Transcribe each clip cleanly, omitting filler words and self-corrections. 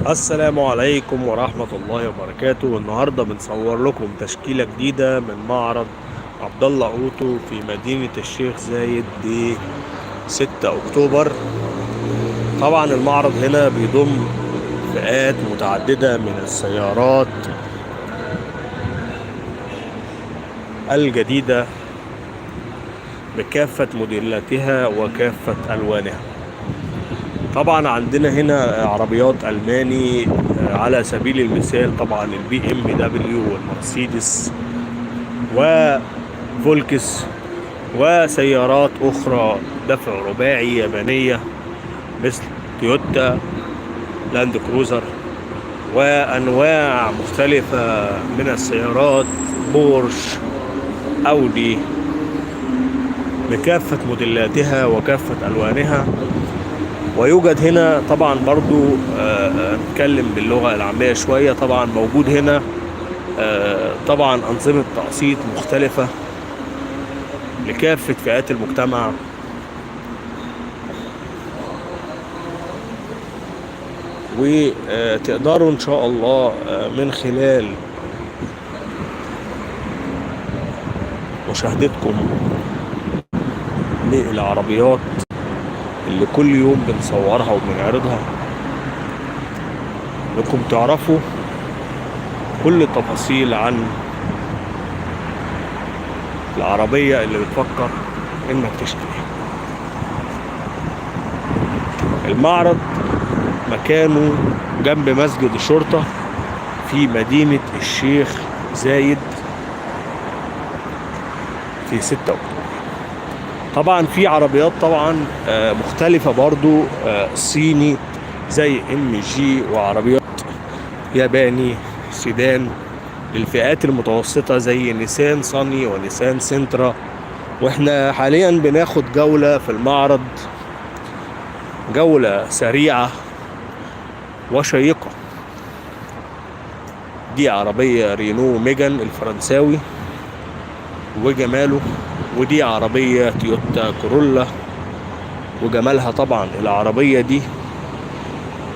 السلام عليكم ورحمة الله وبركاته. النهاردة بنصور لكم تشكيلة جديدة من معرض عبد الله أوتو في مدينة الشيخ زايد ب 6 أكتوبر. طبعا المعرض هنا بيضم فئات متعددة من السيارات الجديدة بكافة موديلاتها وكافة ألوانها. طبعا عندنا هنا عربيات ألماني، على سبيل المثال طبعا البي ام دبليو والمرسيدس وفولكس، وسيارات أخرى دفع رباعي يابانية مثل تويوتا لاند كروزر، وأنواع مختلفة من السيارات بورش، أودي بكافة موديلاتها وكافة ألوانها. ويوجد هنا طبعا برضو نتكلم باللغة العامية شوية. طبعا موجود هنا طبعا أنظمة تقسيط مختلفة لكافة فئات المجتمع، وتقدروا إن شاء الله من خلال مشاهدتكم للعربيات اللي كل يوم بنصورها وبنعرضها انكم تعرفوا كل التفاصيل عن العربية اللي بتفكر انك تشتريها. المعرض مكانه جنب مسجد الشرطة في مدينة الشيخ زايد في 6 أكتوبر. طبعا في عربيات طبعا مختلفة برضو، صيني زي ام جي، وعربيات ياباني سيدان للفئات المتوسطة زي نيسان صني ونيسان سنترا. واحنا حاليا بناخد جولة في المعرض، جولة سريعة وشيقة. دي عربية رينو ميجان الفرنساوي وجماله، ودي عربية تويوتا كورولا وجمالها. طبعا العربية دي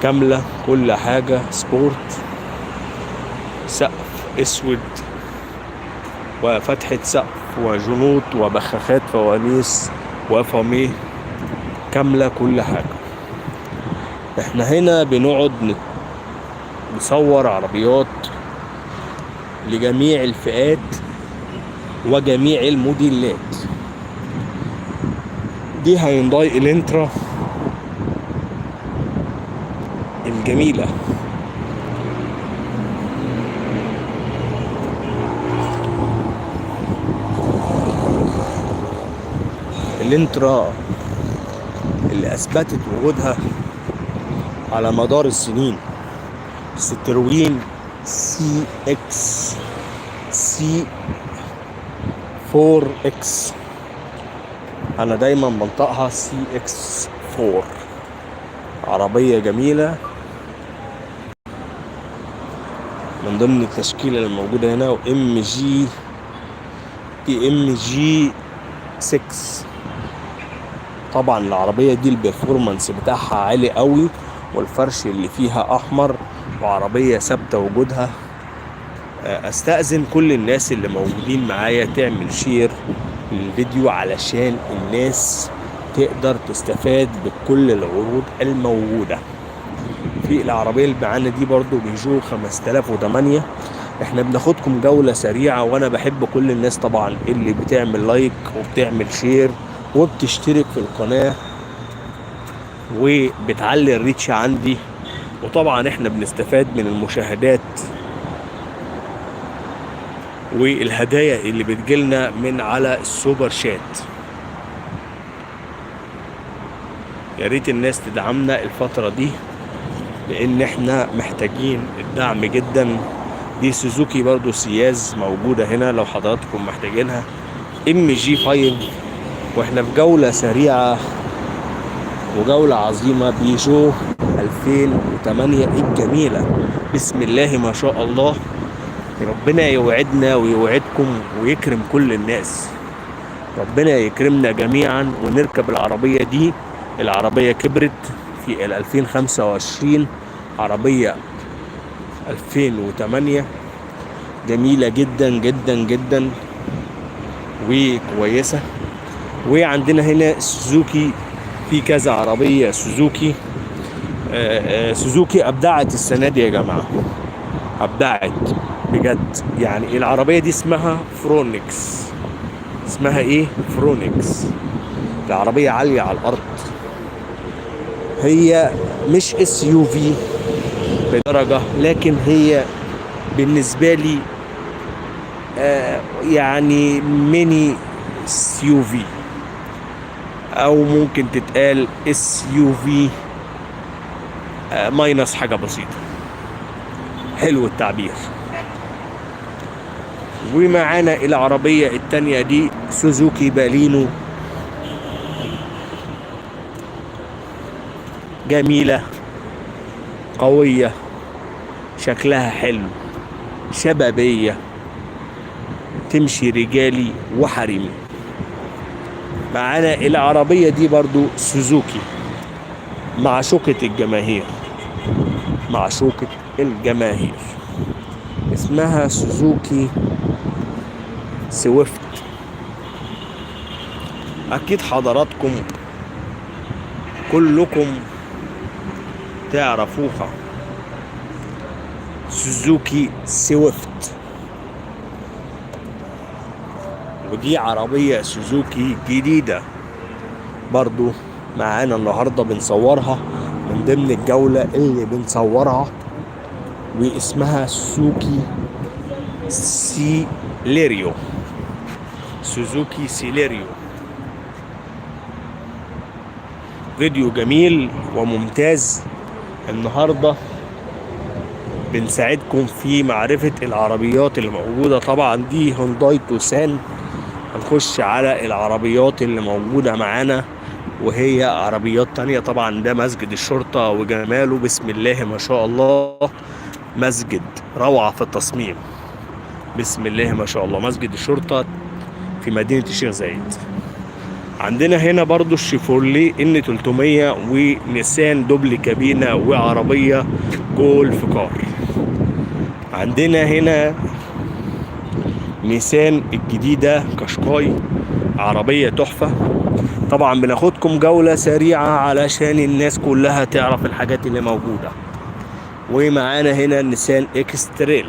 كاملة، كل حاجة سبورت، سقف اسود وفتحة سقف وجنوط وبخاخات فوانيس وفاميه، كاملة كل حاجة. احنا هنا بنقعد نصور عربيات لجميع الفئات وجميع الموديلات. دي هيونداي الانترا الجميلة، الانترا اللي اثبتت وجودها على مدار السنين. ستروين سي اكس سي 4 اكس، انا دايما بنطقها سي اكس 4. عربية جميلة من ضمن التشكيلة اللي موجودة هنا. وام جي بي ام جي 6. طبعا العربية دي البرفورمانس بتاعها عالي قوي، والفرش اللي فيها احمر، وعربية ثابتة وجودها. استأذن كل الناس اللي موجودين معايا تعمل شير للفيديو علشان الناس تقدر تستفاد بكل العروض الموجودة. في العربية اللي معانا دي برضو بيجو 5008. احنا بناخدكم جولة سريعة، وانا بحب كل الناس طبعا اللي بتعمل لايك وبتعمل شير وبتشترك في القناة وبتعلي الريتش عندي. وطبعا احنا بنستفاد من المشاهدات والهدايا اللي بتجيلنا من على السوبر شات. يا ريت الناس تدعمنا الفترة دي لان احنا محتاجين الدعم جدا. دي سوزوكي برضو سياز موجودة هنا لو حضراتكم محتاجينها. ام جي 5. واحنا في جولة سريعة وجولة عظيمة بيجو 2008 الجميلة. بسم الله ما شاء الله. ربنا يوعدنا ويوعدكم ويكرم كل الناس. ربنا يكرمنا جميعا ونركب العربية دي. العربية كبرت في 2025 عربية 2008 جميلة جدا جدا جدا وكويسة. وعندنا هنا سوزوكي، في كذا عربية سوزوكي. سوزوكي أبدعت السنة دي يا جماعة، أبدعت بجد. يعني العربية دي اسمها فرونكس. اسمها ايه؟ فرونكس. العربية عالية على الأرض، هي مش اس يو في بدرجة، لكن هي بالنسبة لي يعني ميني اس يو في، او ممكن تتقال اس يو في ماينس حاجة بسيطة. حلو التعبير. ومعانا العربية التانية دي سوزوكي بالينو، جميلة قوية، شكلها حلو، شبابية، تمشي رجالي وحريمي. معانا العربية دي برضو سوزوكي، معشوقة الجماهير، معشوقة الجماهير، اسمها سوزوكي سويفت. اكيد حضراتكم كلكم تعرفوها، سوزوكي سويفت. ودي عربية سوزوكي جديدة برضو معانا النهاردة بنصورها من ضمن الجولة اللي بنصورها، واسمها سوزوكي سيليريو. سوزوكي سيليريو. فيديو جميل وممتاز. النهاردة بنساعدكم في معرفة العربيات اللي موجودة. طبعا دي هونداي توسان. هنخش على العربيات اللي موجودة معانا وهي عربيات تانية. طبعا ده مسجد الشرطة وجماله بسم الله ما شاء الله، مسجد روعة في التصميم، بسم الله ما شاء الله. مسجد الشرطة في مدينة الشيخ زايد. عندنا هنا برضو الشيفورلي ان 300 ونيسان دوبل كابينة وعربية جولف كار. عندنا هنا نيسان الجديدة كاشكاي، عربية تحفة. طبعا بناخدكم جولة سريعة علشان الناس كلها تعرف الحاجات اللي موجودة. ومعانا هنا نيسان اكستريل،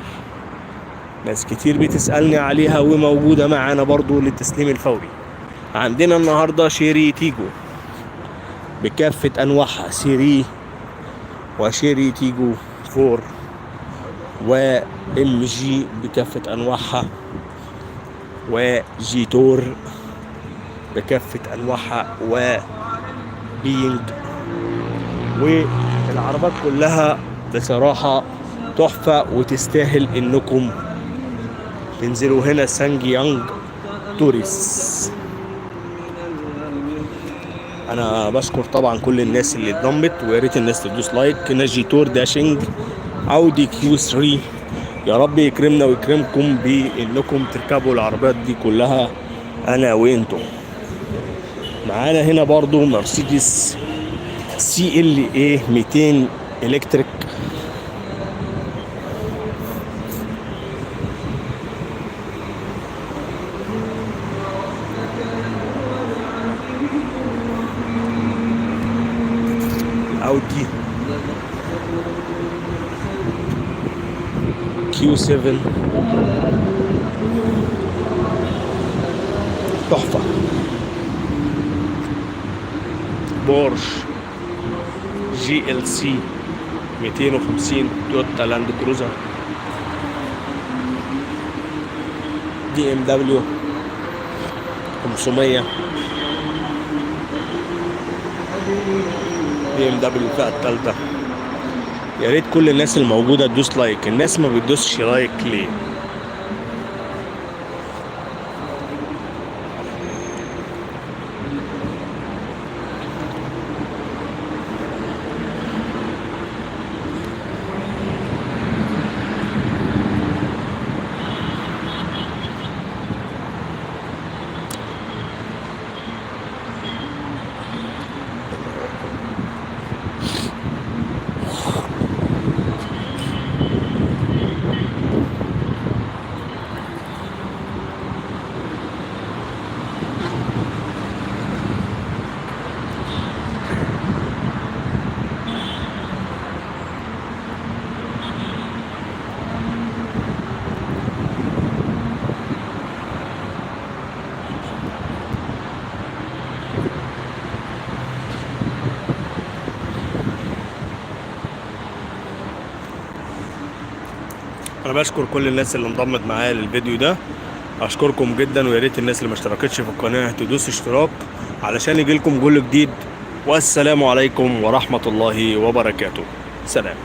ناس كتير بتسألني عليها وموجودة معانا برضو للتسليم الفوري. عندنا النهاردة شيري تيجو بكافة أنواعها، سيري وشيري تيجو 4 وام جي بكافة أنواعها، وجيتور بكافة أنواعها، وبينج. والعربات كلها بصراحة تحفة وتستاهل إنكم تنزلوا هنا سانج يانج توريس. انا بشكر طبعا كل الناس اللي اتضمت، ويا ريت الناس تدوس لايك. هنا جيتور داشنج اودي كيو 3. يا رب يكرمنا ويكرمكم بانكم تركبوا العربيات دي كلها انا وانتم. معانا هنا برضو مرسيدس سي ال اي 200 الكتريك. اودي كيو 7 تحفة. بورش جي ال سي 250 تويوتا لاند كروزر. دي ام دبليو 500، بي ام دبليو الفئة التالتة. يا ريت كل الناس الموجودة تدوس لايك. الناس ما بتدوسش لايك ليه؟ انا بشكر كل الناس اللي انضمت معايا للفيديو ده، اشكركم جدا، ويا ريت الناس اللي ما اشتركتش في القناه تدوس اشتراك علشان يجيلكم كل جديد. والسلام عليكم ورحمه الله وبركاته. سلام.